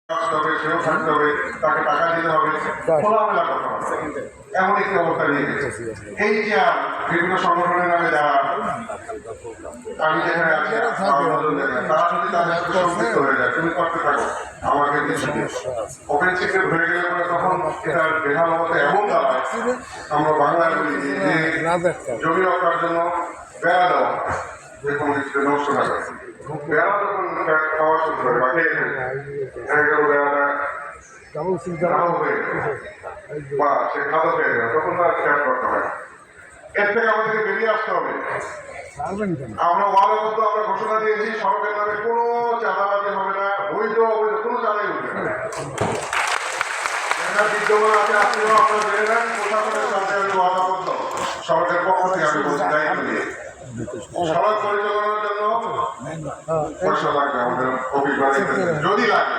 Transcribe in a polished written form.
সেও থাকতে হবে, তাকে টাকা দিতে হবে, খোলামেলা কথা হবে। এমন একটি অবস্থা নিয়ে গেছে। এই যে বিভিন্ন সংগঠনের নামে যারা আমি যেখানে আছি তারা যদি তাদের সাথে সম্পৃক্ত হয়ে যায়, তুমি করতে থাকো, আমাকে ওপেন সিক্রেট হয়ে গেলে পরে তখন এটার বেহাল অবস্থা এমন দাঁড়ায়, আমরা বাংলায় বলি যে জমি রক্ষার জন্য বেড়া দেওয়া, যে কোনো কিছু নষ্ট না করে বেড়া যখন খাওয়া শুরু করে বা খেয়ে বেড়াটা বা সে খাদ্য খেয়ে দেয়, তখন তার খেয়াল করতে হয়। এর থেকে আমাদেরকে বেরিয়ে আসতে হবে। আমরা ওয়াদাবদ্ধ, আমরা ঘোষণা দিয়েছি সড়কের নামে কোনো চাঁদাবাজি হবে না, বৈধ অবৈধ কোনো চাঁদাই উঠবে না। বিদ্যমান আছে, আপনিও আপনারা জেনে নেন, প্রশাসনের সাথে আমি ওয়াদাবদ্ধ, সড়কের পক্ষ থেকে আমি বলছি দায়িত্ব দিয়ে সড়ক পরিচালনার জন্য পয়সা লাগবে, আমাদের অভিজ্ঞতা যদি লাগে